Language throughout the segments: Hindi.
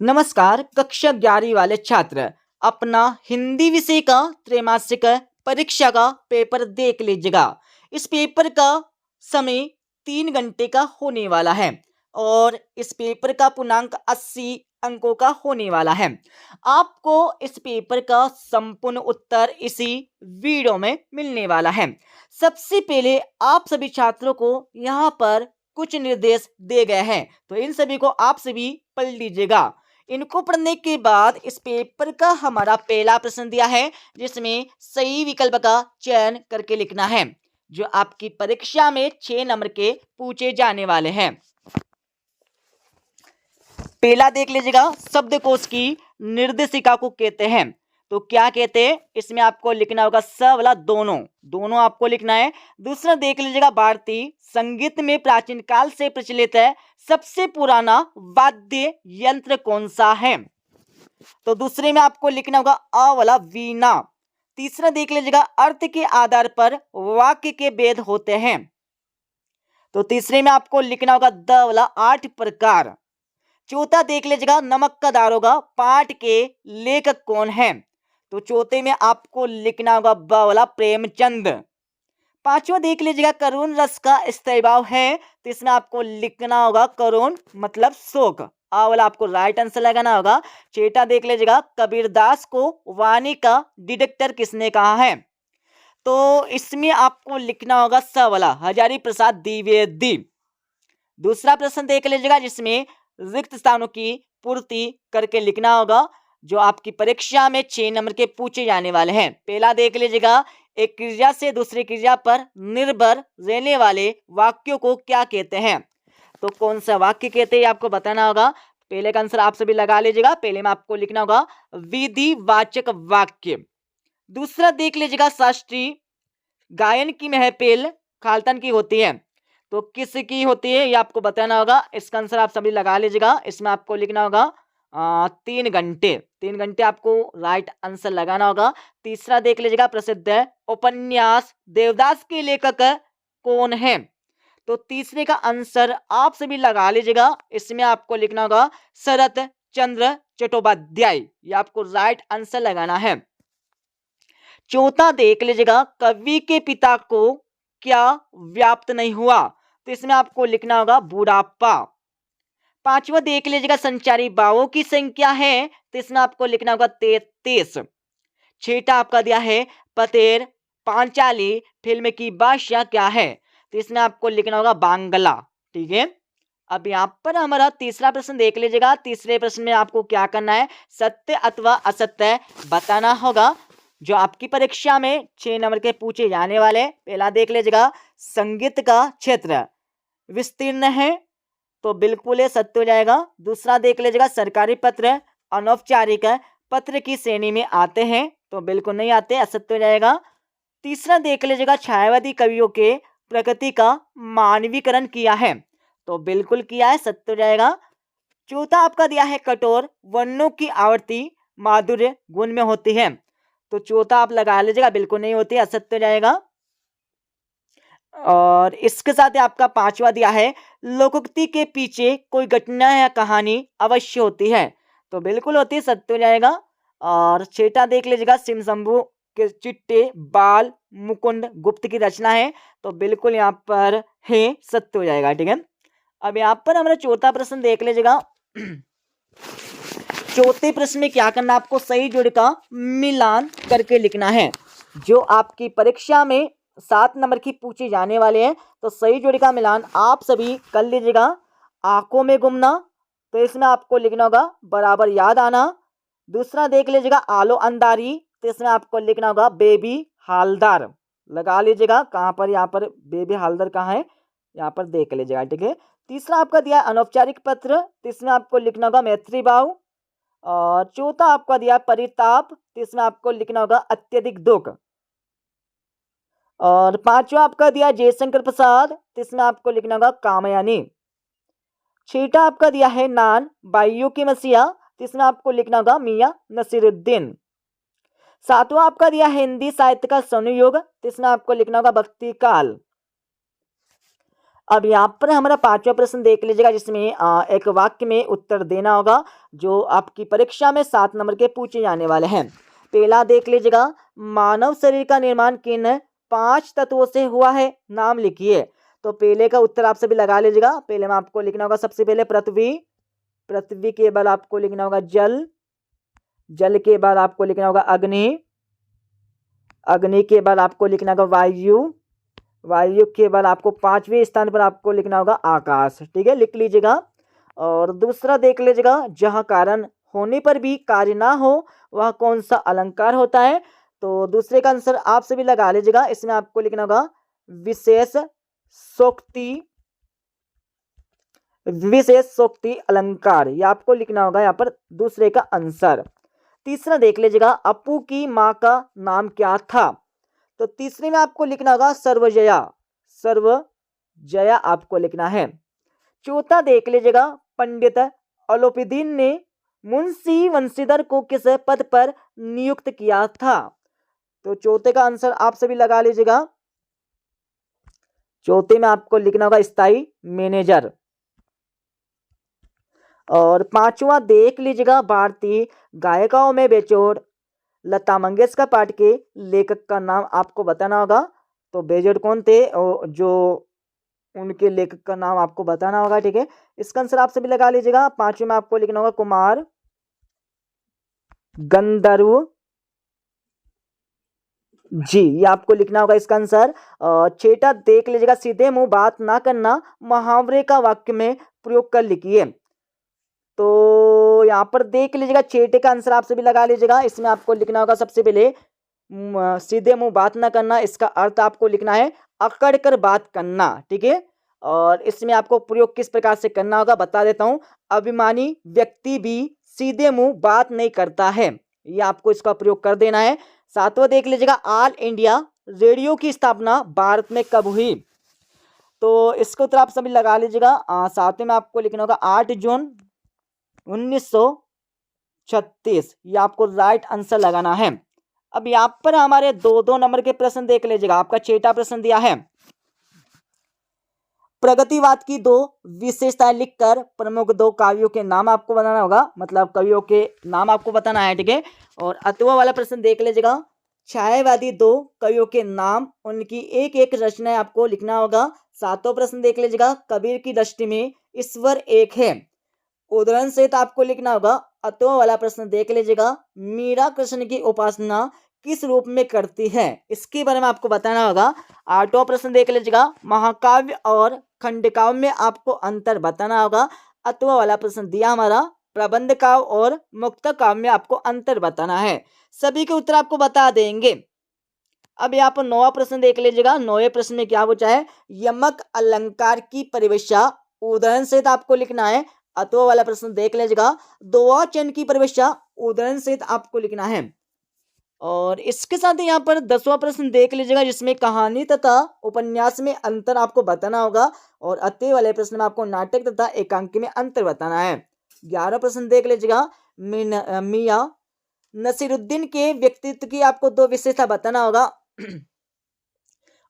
नमस्कार कक्षा 11वीं वाले छात्र। अपना हिंदी विषय का त्रैमासिक परीक्षा का पेपर देख लीजिएगा। इस पेपर का समय 3 घंटे का होने वाला है और इस पेपर का पूर्णांक 80 अंकों का होने वाला है। आपको इस पेपर का संपूर्ण उत्तर इसी वीडियो में मिलने वाला है। सबसे पहले आप सभी छात्रों को यहाँ पर कुछ निर्देश दिए गए हैं, तो इन सभी को आप सभी पढ़ लीजिएगा। इनको पढ़ने के बाद इस पेपर का हमारा पहला प्रश्न दिया है, जिसमें सही विकल्प का चयन करके लिखना है, जो आपकी परीक्षा में 6 नंबर के पूछे जाने वाले हैं। पहला देख लीजिएगा, शब्दकोश की निर्देशिका को कहते हैं। तो क्या कहते हैं, इसमें आपको लिखना होगा स वाला दोनों दोनों आपको लिखना है। दूसरा देख लीजिएगा, भारतीय संगीत में प्राचीन काल से प्रचलित है सबसे पुराना वाद्य यंत्र कौन सा है। तो दूसरे में आपको लिखना होगा अ वाला वीणा। तीसरा देख लीजिएगा, अर्थ के आधार पर वाक्य के भेद होते हैं। तो तीसरे में आपको लिखना होगा द वाला 8 प्रकार। चौथा देख लीजिएगा, नमक का दारोगा पाठ के लेखक कौन है। तो चौथे में आपको लिखना होगा ब वाला प्रेमचंद। पांचवा देख लीजिएगा, करुण रस का स्थायी भाव है, तो इसमें आपको लिखना होगा करुण मतलब शोक। आ वाला आपको राइट आंसर लगाना होगा। छठा देख लीजिएगा, कबीरदास को वाणी का डिडक्टर किसने कहा है। तो इसमें आपको लिखना होगा स वाला हजारी प्रसाद द्विवेदी। दूसरा प्रश्न देख लीजिएगा, जिसमें रिक्त स्थानों की पूर्ति करके लिखना होगा, जो आपकी परीक्षा में 6 नंबर के पूछे जाने वाले हैं। पहला देख लीजिएगा, एक क्रिया से दूसरी क्रिया पर निर्भर रहने वाले वाक्यों को क्या कहते हैं। तो कौन सा वाक्य कहते हैं आपको बताना होगा। पहले का आंसर आप सभी लगा लीजिएगा। पहले में आपको लिखना होगा विधिवाचक वाक्य। दूसरा देख लीजिएगा, शास्त्रीय गायन की महफिल खालतन की होती है, तो किसकी होती है ये आपको बताना होगा। इसका आंसर आप सभी लगा लीजिएगा। इसमें आपको लिखना होगा 3 घंटे। 3 घंटे आपको राइट आंसर लगाना होगा। तीसरा देख लीजिएगा, प्रसिद्ध उपन्यास देवदास के लेखक कौन है। तो तीसरे का आंसर आप सभी लगा लीजिएगा। इसमें आपको लिखना होगा शरत चंद्र चट्टोपाध्याय। ये आपको राइट आंसर लगाना है। चौथा देख लीजिएगा, कवि के पिता को क्या व्याप्त नहीं हुआ, तो इसमें आपको लिखना होगा बुढ़ापा। पांचवा देख लीजिएगा, संचारी भावों की संख्या है, तो इसमें आपको लिखना होगा 33। छठा आपका दिया है पतेर पांचाली फिल्म की भाषा क्या है, तो इसमें आपको लिखना होगा बांग्ला। ठीक है, अब यहाँ पर हमारा तीसरा प्रश्न देख लीजिएगा। तीसरे प्रश्न में आपको क्या करना है, सत्य अथवा असत्य बताना होगा, जो आपकी परीक्षा में 6 नंबर के पूछे जाने वाले। पहला देख लीजिएगा, संगीत का क्षेत्र विस्तीर्ण है, तो बिल्कुल ये सत्य हो जाएगा। दूसरा देख लीजिएगा, सरकारी पत्र अनौपचारिक पत्र की श्रेणी में आते हैं, तो बिल्कुल नहीं आते, असत्य हो जाएगा। तीसरा देख लीजिएगा, छायावादी कवियों के प्रकृति का मानवीकरण किया है, तो बिल्कुल किया है, सत्य हो जाएगा। चौथा आपका दिया है, कठोर वर्णों की आवृत्ति माधुर्य गुण में होती है, तो चौथा आप लगा लीजिएगा, बिल्कुल नहीं होती, असत्य हो जाएगा। और इसके साथ ही आपका पांचवा दिया है, लोकोक्ति के पीछे कोई घटना या कहानी अवश्य होती है, तो बिल्कुल होती है, सत्य हो जाएगा। और छठा देख लीजिएगा, सिम शंभू के चिट्टे बाल मुकुंद गुप्त की रचना है, तो बिल्कुल यहाँ पर है, सत्य हो जाएगा। ठीक है, अब यहाँ पर हमारा चौथा प्रश्न देख लीजिएगा। चौथे प्रश्न में क्या करना, आपको सही जोड़ का मिलान करके लिखना है, जो आपकी परीक्षा में 7 नंबर की पूछी जाने वाले हैं, तो सही जोड़ी का मिलान आप सभी कर लीजिएगा। आंखों में घूमना, तो इसमें आपको लिखना होगा बराबर याद आना। दूसरा देख लीजिएगा, आलो अंधारी, तो इसमें आपको लिखना होगा बेबी हालदार। लगा लीजिएगा कहाँ पर, यहाँ पर बेबी हालदार कहाँ है, यहाँ पर देख लीजिएगा। ठीक है, तीसरा आपका दिया अनौपचारिक पत्र, तो इसमें आपको लिखना होगा मैत्री भाव। और चौथा आपका दिया परिताप, तो इसमें आपको लिखना होगा अत्यधिक दुख। और पांचवा आपका दिया जयशंकर प्रसाद, तो इसमें आपको लिखना होगा कामयानी। छठा आपका दिया है नान बाइयों की मसीहा, तो इसमें आपको लिखना होगा मियां नसीरुद्दीन। सातवां आपका दिया है हिंदी साहित्य का संयोग, तो इसमें आपको लिखना होगा भक्ति काल। अब यहाँ पर हमारा पांचवा प्रश्न देख लीजिएगा, जिसमें एक वाक्य में उत्तर देना होगा जो आपकी परीक्षा में 7 नंबर के पूछे जाने वाले हैं। पहला देख लीजिएगा, मानव शरीर का निर्माण किन 5 तत्वों से हुआ है, नाम लिखिए। तो पहले का उत्तर आप सभी लगा लीजिएगा। पहले में आपको लिखना होगा सबसे पहले पृथ्वी, पृथ्वी के बाद आपको लिखना होगा जल, जल के बाद आपको लिखना होगा अग्नि, अग्नि के बाद आपको लिखना होगा वायु, वायु के बाद आपको 5वें स्थान पर आपको लिखना होगा आकाश। ठीक है, लिख लीजिएगा। और दूसरा देख लीजिएगा, जहाँ कारण होने पर भी कार्य ना हो वह कौन सा अलंकार होता है। तो दूसरे का आंसर आप सभी लगा लीजिएगा। इसमें आपको लिखना होगा विशेष सोक्ति, विशेष सोक्ति अलंकार, ये आपको लिखना होगा यहाँ पर दूसरे का आंसर। तीसरा देख लीजिएगा, अपू की माँ का नाम क्या था। तो तीसरे में आपको लिखना होगा सर्वजया, सर्वजया आपको लिखना है। चौथा देख लीजिएगा, पंडित अलोपीदीन ने मुंशी वंशीधर को किस पद पर नियुक्त किया था। तो चौथे का आंसर आप सभी लगा लीजिएगा। चौथे में आपको लिखना होगा स्थायी मैनेजर। और पांचवा देख लीजिएगा, भारतीय गायिकाओं में बेजोड़ लता मंगेशकर पाठ के लेखक का नाम आपको बताना होगा। तो बेजोड़ कौन थे, जो उनके लेखक का नाम आपको बताना होगा। ठीक है, इसका आंसर आप सभी लगा लीजिएगा। पांचवें में आपको लिखना होगा कुमार गंधर्व जी, ये आपको लिखना होगा इसका आंसर। छठा देख लीजिएगा, सीधे मुंह बात ना करना मुहावरे का वाक्य में प्रयोग कर लिखिए। तो यहाँ पर देख लीजिएगा, छठे का आंसर आप सभी लगा लीजिएगा। इसमें आपको लिखना होगा सबसे पहले सीधे मुंह बात ना करना, इसका अर्थ आपको लिखना है अकड़ कर बात करना। ठीक है, और इसमें आपको प्रयोग किस प्रकार से करना होगा बता देता हूं। अभिमानी व्यक्ति भी सीधे मुंह बात नहीं करता है, ये आपको इसका प्रयोग कर देना है। सातवां देख लीजिएगा, ऑल इंडिया रेडियो की स्थापना भारत में कब हुई। तो इसको उत्तर आप सभी लगा लीजिएगा। सातवें में आपको लिखना होगा 8 जून 1936, ये आपको राइट आंसर लगाना है। अब यहाँ पर हमारे 2-2 नंबर के प्रश्न देख लीजिएगा। आपका छठा प्रश्न दिया है, प्रगतिवाद की 2 विशेषताएं लिखकर प्रमुख 2 काव्यों के नाम आपको बताना होगा, मतलब कवियों के नाम आपको बताना है। ठीक है, और अतवा वाला प्रश्न देख लीजिएगा, छायावादी 2 कवियों के नाम, उनकी एक एक रचनाएं आपको लिखना होगा। सातवां प्रश्न देख लीजिएगा, कबीर की दृष्टि में ईश्वर एक है, उदाहरण सहित आपको लिखना होगा। अतवा वाला प्रश्न देख लीजिएगा, मीरा कृष्ण की उपासना किस रूप में करती है, इसके बारे में आपको बताना होगा। आठवां प्रश्न देख लीजिएगा, महाकाव्य और खंडकाव्य में आपको अंतर बताना होगा। अतवा वाला प्रश्न दिया हमारा, प्रबंध काव्य और मुक्तक काव्य में आपको अंतर बताना है। सभी के उत्तर आपको बता देंगे। अब यहाँ पर 9वां प्रश्न देख लीजिएगा। 9वें प्रश्न में क्या पूछा है, यमक अलंकार की परिभाषा उदाहरण सहित आपको लिखना है। अतवा वाला प्रश्न देख लीजिएगा, द्विवचन की परिभाषा उदाहरण सहित आपको लिखना है। और इसके साथ ही यहाँ पर 10वां प्रश्न देख लीजिएगा, जिसमें कहानी तथा उपन्यास में अंतर आपको बताना होगा। और अतः वाले प्रश्न में आपको नाटक तथा एकांकी में अंतर बताना है। 11वां प्रश्न देख लीजिएगा, मियां नसीरुद्दीन के व्यक्तित्व की आपको 2 विशेषता बताना होगा।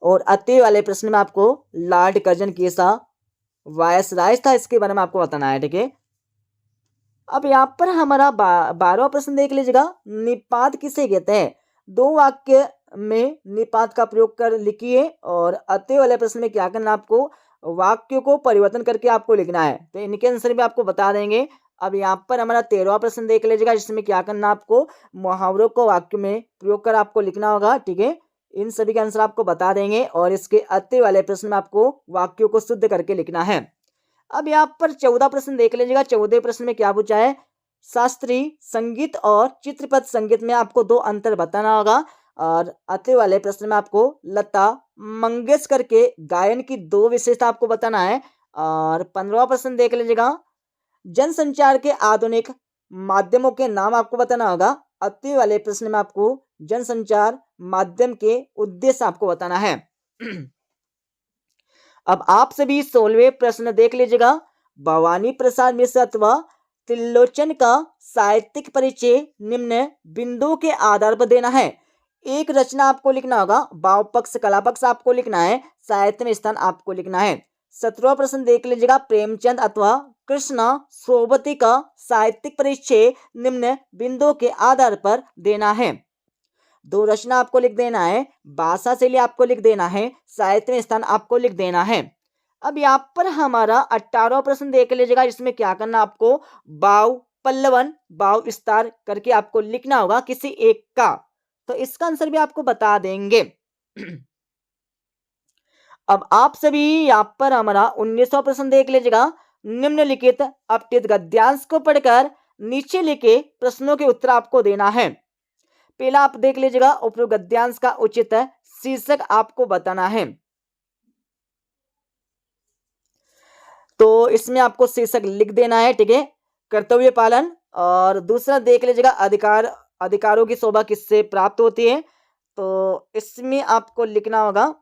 और अतः वाले प्रश्न में आपको लॉर्ड कर्जन कैसा वायसराय था, इसके बारे में आपको बताना है। ठीक है, अब यहाँ पर हमारा 12वां प्रश्न देख लीजिएगा, निपात किसे कहते हैं। 2 वाक्य में निपात का प्रयोग कर लिखिए। और अतः वाले प्रश्न में क्या करना, आपको वाक्यों को परिवर्तन करके आपको लिखना है। तो इनके आंसर भी आपको बता देंगे। अब यहाँ पर हमारा 13वां प्रश्न देख लीजिएगा, जिसमें क्या करना, आपको मुहावरों को वाक्य में प्रयोग कर आपको लिखना होगा। ठीक है, इन सभी के आंसर आपको बता देंगे। और इसके अतः वाले प्रश्न में आपको वाक्यों को शुद्ध करके लिखना है। अब यहाँ पर 14 प्रश्न देख लीजिएगा। 14वें प्रश्न में क्या पूछा है, शास्त्रीय संगीत और चित्रपट संगीत में आपको 2 अंतर बताना होगा। और अतः वाले प्रश्न में आपको लता मंगेशकर के गायन की 2 विशेषता आपको बताना है। और 15वां प्रश्न देख लीजिएगा, जनसंचार के आधुनिक माध्यमों के नाम आपको बताना होगा। अतः वाले प्रश्न में आपको जनसंचार माध्यम के उद्देश्य आपको बताना है। अब आप सभी 16वें प्रश्न देख लीजिएगा, भवानी प्रसाद मिश्र अथवा त्रिलोचन का साहित्यिक परिचय निम्न बिंदुओं के आधार पर देना है। एक रचना आपको लिखना होगा, भाव पक्ष कला पक्ष आपको लिखना है, साहित्य में स्थान आपको लिखना है। 17वां प्रश्न देख लीजिएगा, प्रेमचंद अथवा कृष्णा सोबती का साहित्यिक परिचय निम्न बिंदुओं के आधार पर देना है। दो रचना आपको लिख देना है, भाषा शैली आपको लिख देना है, साहित्य में स्थान आपको लिख देना है। अब यहाँ पर हमारा 18वां प्रश्न देख लीजिएगा, इसमें क्या करना आपको, भाव पल्लवन भाव विस्तार करके आपको लिखना होगा किसी एक का। तो इसका आंसर भी आपको बता देंगे। अब आप सभी यहाँ पर हमारा 19वां प्रश्न देख लीजिएगा, निम्नलिखित अपठित गद्यांश को पढ़कर नीचे लिखे प्रश्नों के उत्तर आपको देना है। पहला आप देख लीजिएगा, उपरोक्त गद्यांश का उचित शीर्षक आपको बताना है। तो इसमें आपको शीर्षक लिख देना है, ठीक है, कर्तव्य पालन। और दूसरा देख लीजिएगा, अधिकारों की शोभा किससे प्राप्त होती है। तो इसमें आपको लिखना होगा,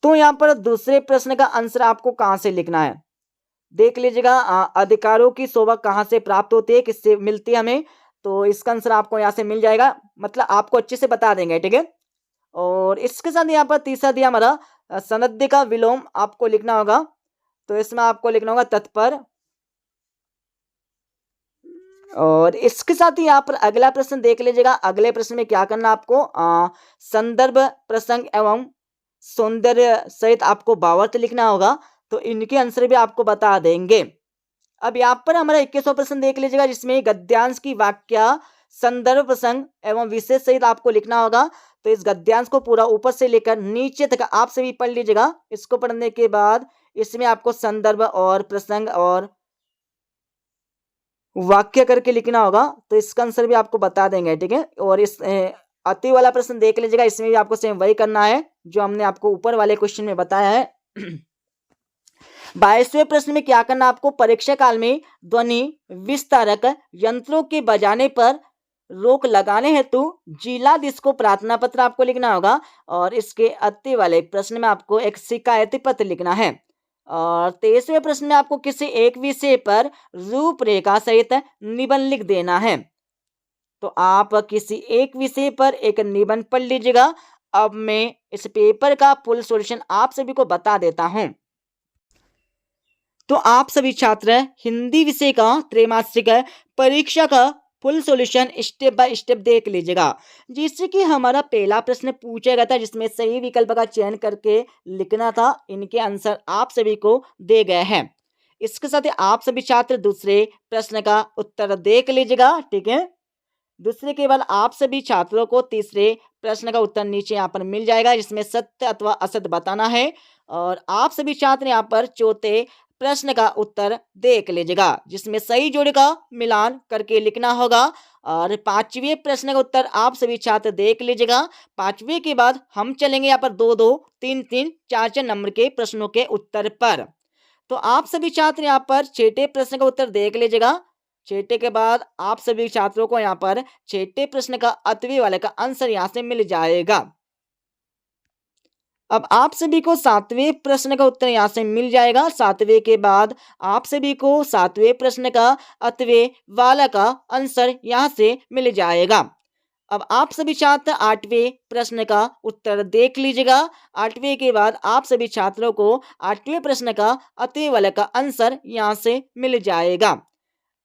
तो यहां पर दूसरे प्रश्न का आंसर आपको कहां से लिखना है, देख लीजिएगा, अधिकारों की शोभा कहां से प्राप्त होती है, किससे मिलती है हमें। तो इसका आंसर आपको यहां से मिल जाएगा, मतलब आपको अच्छे से बता देंगे, ठीक है। और इसके साथ यहाँ पर तीसरा दिया हमारा, सनद का विलोम आपको लिखना होगा। तो इसमें आपको लिखना होगा तत्पर। और इसके साथ ही यहाँ पर अगला प्रश्न देख लीजिएगा, अगले प्रश्न में क्या करना आपको, संदर्भ प्रसंग एवं सौंदर्य सहित आपको भावार्थ लिखना होगा। तो इनके आंसर भी आपको बता देंगे। अब यहाँ पर हमारा 21वां प्रश्न देख लीजिएगा, जिसमें गद्यांश की वाक्य संदर्भ प्रसंग एवं विशेष सहित आपको लिखना होगा। तो इस गद्यांश को पूरा ऊपर से लेकर नीचे तक आप सभी पढ़ लीजिएगा। इसको पढ़ने के बाद इसमें आपको संदर्भ और प्रसंग और वाक्य करके लिखना होगा। तो इसका आंसर भी आपको बता देंगे, ठीक है। और इस अति वाला प्रश्न देख लीजिएगा, इसमें भी आपको सेम वही करना है जो हमने आपको ऊपर वाले क्वेश्चन में बताया है। 22वें प्रश्न में क्या करना आपको, परीक्षा काल में ध्वनि विस्तारक यंत्रों के बजाने पर रोक लगाने हेतु जिलाधीश को प्रार्थना पत्र आपको लिखना होगा। और इसके अति वाले प्रश्न में आपको एक शिकायती पत्र लिखना है। और 23वें प्रश्न में आपको किसी एक विषय पर रूपरेखा सहित निबंध लिख देना है। तो आप किसी एक विषय पर एक निबंध पढ़ लीजिएगा। अब मैं इस पेपर का फुल सॉल्यूशन आप सभी को बता देता हूं। तो आप सभी छात्र हिंदी विषय का त्रैमासिक परीक्षा का full solution step by step देख लीजिएगा, जिससे कि हमारा पहला प्रश्न पूछा गया था, जिसमें सही विकल्प का चयन करके लिखना था। इनके आंसर आप सभी को दे गए हैं। इसके साथ ही आप सभी छात्र दूसरे प्रश्न का उत्तर देख लीजिएगा, ठीक है। दूसरे के बाद आप सभी छात्रों को तीसरे प्रश्न का उत्तर नीचे यहाँ पर मिल जाएगा, जिसमें सत्य अथवा असत्य बताना है। और आप सभी छात्र यहाँ पर चौथे प्रश्न का उत्तर देख लीजिएगा, जिसमें सही जोड़े का मिलान करके लिखना होगा। और 5वें प्रश्न का उत्तर आप सभी छात्र देख लीजिएगा। 5वें के बाद हम चलेंगे यहाँ पर 2-2, 3-3, 4-4 नंबर के प्रश्नों के उत्तर पर। तो आप सभी छात्र यहाँ पर छठे प्रश्न का उत्तर देख लीजिएगा। छठे के बाद आप सभी छात्रों को यहाँ पर छठे प्रश्न का अतवी वाले का आंसर यहाँ से मिल जाएगा। अब आप सभी को 7वें प्रश्न का उत्तर यहाँ से मिल जाएगा। 7वें के बाद आप सभी को 7वें प्रश्न का अतवे वाला का आंसर यहाँ से मिल जाएगा। अब आप सभी छात्र 8वें प्रश्न का उत्तर देख लीजिएगा। 8वें के बाद आप सभी छात्रों को 8वें प्रश्न का अतवे वाला का आंसर यहाँ से मिल जाएगा।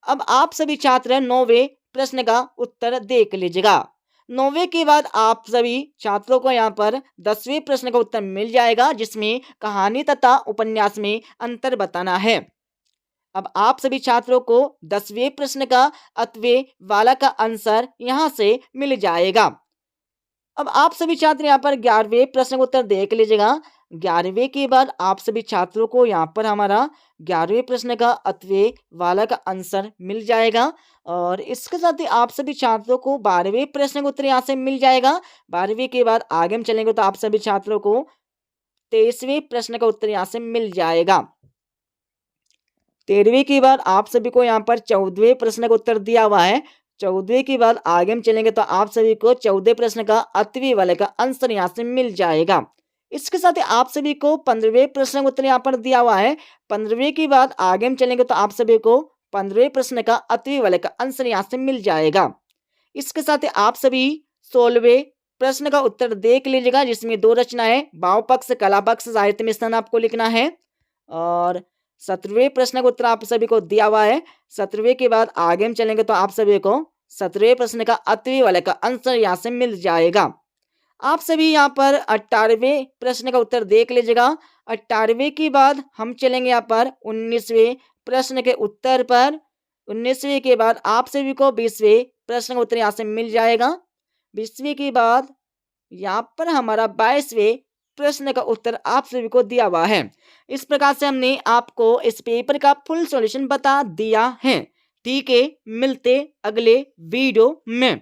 अब आप सभी छात्र 9वें प्रश्न का उत्तर देख लीजिएगा। 9वें के बाद आप सभी छात्रों को यहाँ पर 10वें प्रश्न का उत्तर मिल जाएगा, जिसमें कहानी तथा उपन्यास में अंतर बताना है। अब आप सभी छात्रों को 10वें प्रश्न का अतवे वाला का आंसर यहाँ से मिल जाएगा। अब आप सभी छात्र यहाँ पर 11वें प्रश्न का उत्तर देख लीजिएगा। 11वें के बाद आप सभी छात्रों को यहाँ पर हमारा 11वें प्रश्न का अतवे वाला का आंसर मिल जाएगा। और इसके साथ ही आप सभी छात्रों को 12वें प्रश्न का उत्तर यहाँ से मिल जाएगा। 12वें के बाद आगे हम चलेंगे तो आप सभी छात्रों को 23वें प्रश्न का उत्तर यहाँ से मिल जाएगा। 13वें के बाद आप सभी को यहाँ पर 14वें प्रश्न का उत्तर दिया हुआ है। 14वें के बाद आगे हम चलेंगे तो आप सभी को 14वें प्रश्न का अतवी वाले का आंसर यहाँ से मिल जाएगा। इसके साथ ही आप सभी को 15वें प्रश्न का उत्तर यहाँ पर दिया हुआ है। 15वें के बाद आगे हम चलेंगे तो आप सभी को 15वें प्रश्न का अतवी वाले का आंसर यहाँ से मिल जाएगा। इसके साथ ही आप सभी 16वें प्रश्न का उत्तर देख लीजिएगा, जिसमें 2 रचनाएं भाव पक्ष कला पक्ष साहित्य मिश्रण आपको लिखना है। और 17वें प्रश्न का उत्तर आप सभी को दिया हुआ है। 17वें के बाद आगे हम चलेंगे तो आप सभी को 17वें प्रश्न का अतवी वाले का आंसर यहाँ से मिल जाएगा। आप सभी यहाँ पर 18वें प्रश्न का उत्तर देख लीजिएगा। 18वें के बाद हम चलेंगे यहाँ पर 19वें प्रश्न के उत्तर पर। 19वें के बाद आप सभी को 20वें प्रश्न का उत्तर यहाँ से मिल जाएगा। 20वें के बाद यहाँ पर हमारा 22वें प्रश्न का उत्तर आप सभी को दिया हुआ है। इस प्रकार से हमने आपको इस पेपर का फुल सॉल्यूशन बता दिया है। ठीक है, मिलते अगले वीडियो में।